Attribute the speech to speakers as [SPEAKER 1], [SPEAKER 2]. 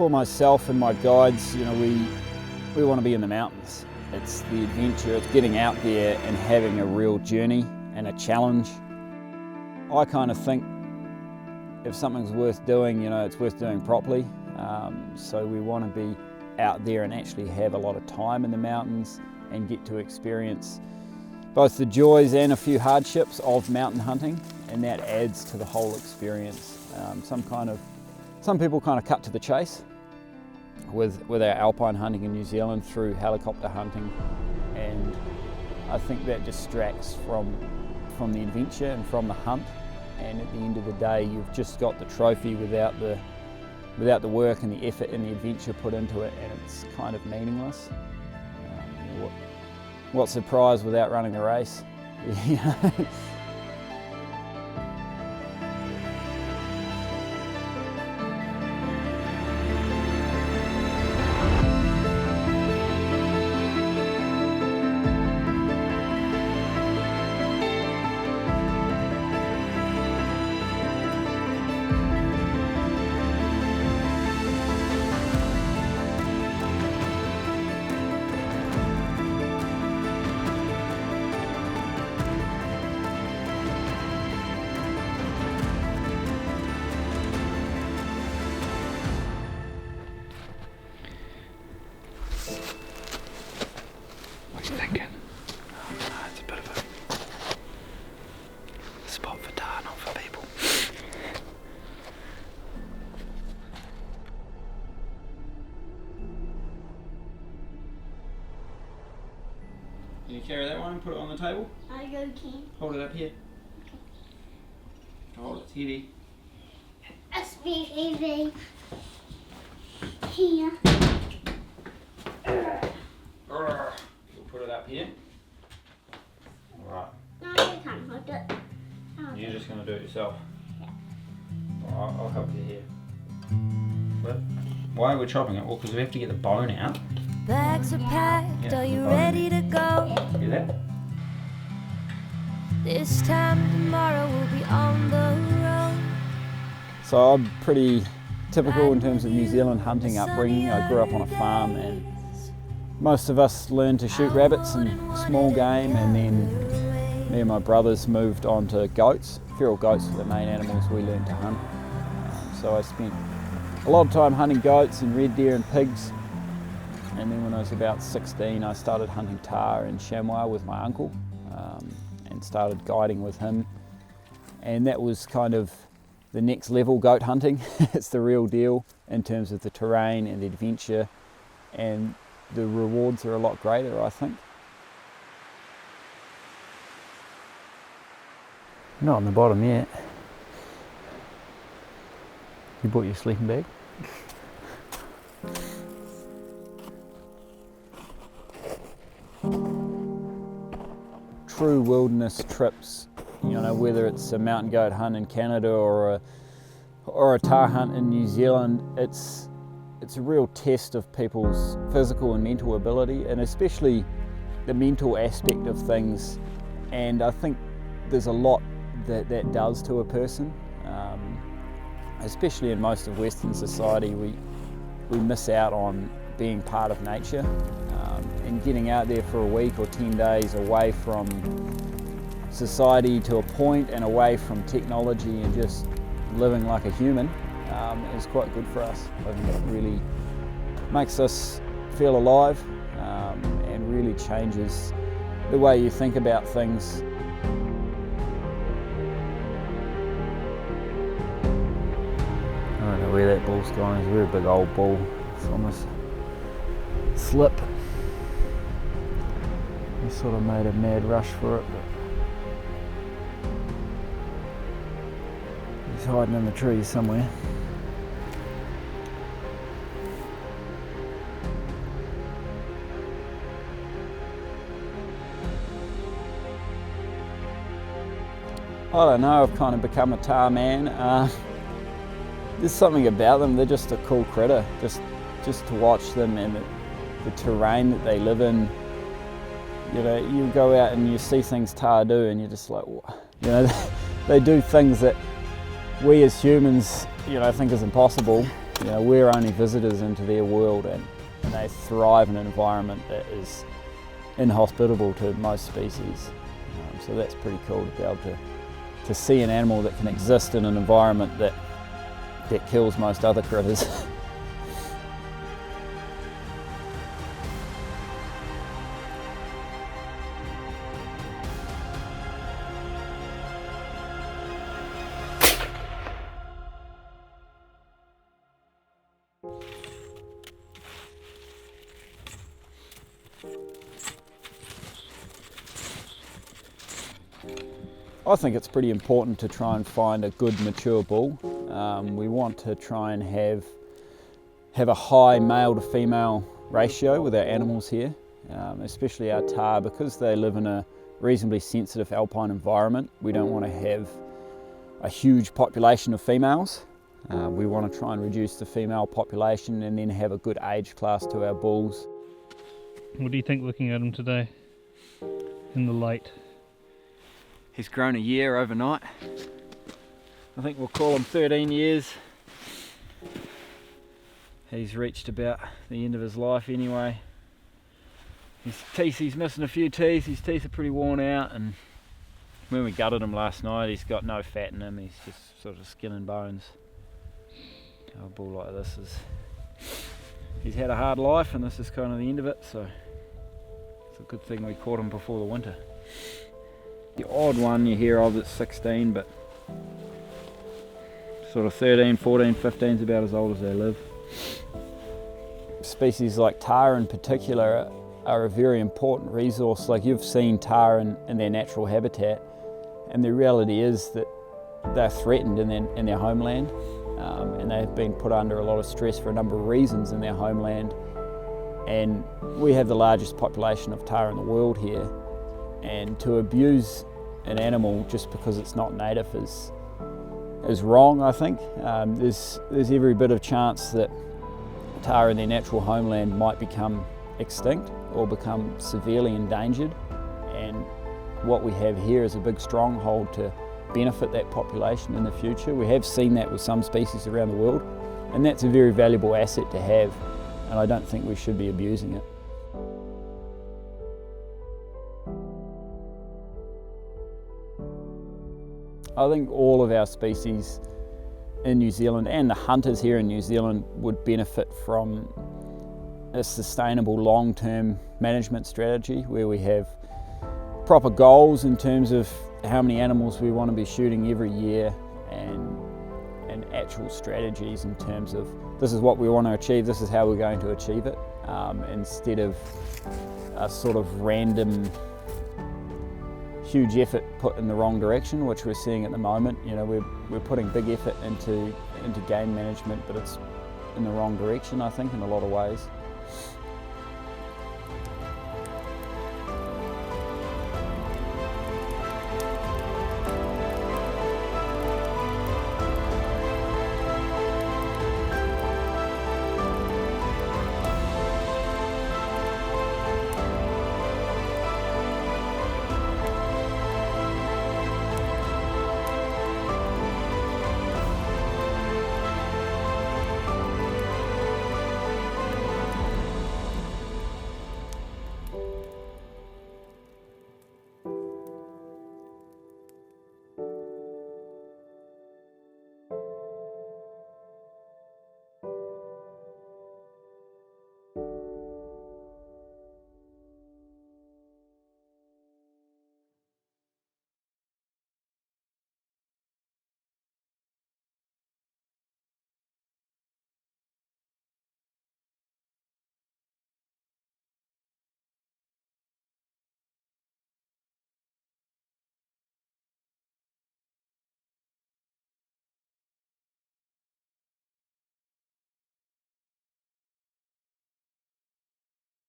[SPEAKER 1] for myself and my guides, you know, we want to be in the mountains. It's the adventure, it's getting out there and having a real journey and a challenge. I kind of think if something's worth doing, you know, it's worth doing properly. So we want to be out there and actually have a lot of time in the mountains and get to experience both the joys and a few hardships of mountain hunting, and that adds to the whole experience. Some people kind of cut to the chase with our alpine hunting in New Zealand through helicopter hunting, and I think that distracts from the adventure and from the hunt, and at the end of the day you've just got the trophy without the work and the effort and the adventure put into it, and it's kind of meaningless. What's the prize without running the race? You know?
[SPEAKER 2] What are you thinking? Oh, it's a bit of a spot for tar, not for people.
[SPEAKER 1] Can you carry that one and put it on the table?
[SPEAKER 3] I go can.
[SPEAKER 1] Hold it up here. Hold it, it's heavy.
[SPEAKER 3] It's big heavy. Here.
[SPEAKER 1] You'll put it up here. Alright.
[SPEAKER 3] No, you can't hold it.
[SPEAKER 1] You're just going to do it yourself? Yeah. Alright, I'll help you here. But why are we chopping it? Well, because we have to get the bone out.
[SPEAKER 4] Bags are packed,
[SPEAKER 1] Yeah,
[SPEAKER 4] are you
[SPEAKER 1] the bone.
[SPEAKER 4] ready to go?
[SPEAKER 1] See that?
[SPEAKER 4] This time tomorrow we'll be on the road.
[SPEAKER 1] So I'm pretty typical in terms of New Zealand hunting upbringing. I grew up on a farm, and most of us learned to shoot rabbits and small game, and then me and my brothers moved on to goats. Feral goats were the main animals we learned to hunt. So I spent a lot of time hunting goats and red deer and pigs. And then when I was about 16, I started hunting tahr and chamois with my uncle, and started guiding with him. And that was kind of the next level goat hunting. It's the real deal in terms of the terrain and the adventure, and the rewards are a lot greater, I think. Not on the bottom yet. You brought your sleeping bag? True wilderness trips, you know, whether it's a mountain goat hunt in Canada or a tahr hunt in New Zealand, it's a real test of people's physical and mental ability, and especially the mental aspect of things. And I think there's a lot that does to a person, especially in most of Western society. We miss out on being part of nature, and getting out there for a week or 10 days away from society to a point, and away from technology, and just living like a human is quite good for us. I think it really makes us feel alive, and really changes the way you think about things. I don't know where that bull's going. It's a very big old bull. It's almost slip. He sort of made a mad rush for it, but he's hiding in the trees somewhere. I don't know, I've kind of become a tahr man. There's something about them, they're just a cool critter. Just to watch them and the terrain that they live in. You know, you go out and you see things tahr do, and you're just like, what? You know, they do things that we as humans, you know, think is impossible. You know, we're only visitors into their world, and they thrive in an environment that is inhospitable to most species. So that's pretty cool to be able to see an animal that can exist in an environment that kills most other critters. I think it's pretty important to try and find a good mature bull. We want to try and have a high male to female ratio with our animals here, especially our tahr, because they live in a reasonably sensitive alpine environment. We don't want to have a huge population of females. We want to try and reduce the female population and then have a good age class to our bulls.
[SPEAKER 2] What do you think looking at him today in the light?
[SPEAKER 1] He's grown a year overnight. I think we'll call him 13 years. He's reached about the end of his life anyway. His teeth, he's missing a few teeth. His teeth are pretty worn out, and when we gutted him last night, he's got no fat in him. He's just sort of skin and bones. A bull like this he's had a hard life, and this is kind of the end of it, so it's a good thing we caught him before the winter. The odd one you hear of that's 16, but sort of 13, 14, 15 is about as old as they live. Species like tahr in particular are a very important resource. Like, you've seen tahr in their natural habitat, and the reality is that they're threatened in their homeland, and they've been put under a lot of stress for a number of reasons in their homeland. And we have the largest population of tahr in the world here, and to abuse an animal just because it's not native is wrong, I think. There's every bit of chance that tahr in their natural homeland might become extinct or become severely endangered, and what we have here is a big stronghold to benefit that population in the future. We have seen that with some species around the world, and that's a very valuable asset to have, and I don't think we should be abusing it. I think all of our species in New Zealand and the hunters here in New Zealand would benefit from a sustainable long-term management strategy where we have proper goals in terms of how many animals we want to be shooting every year, and actual strategies in terms of this is what we want to achieve, this is how we're going to achieve it, instead of a sort of random huge effort put in the wrong direction, which we're seeing at the moment. You know, we're putting big effort into game management, but it's in the wrong direction, I think, in a lot of ways.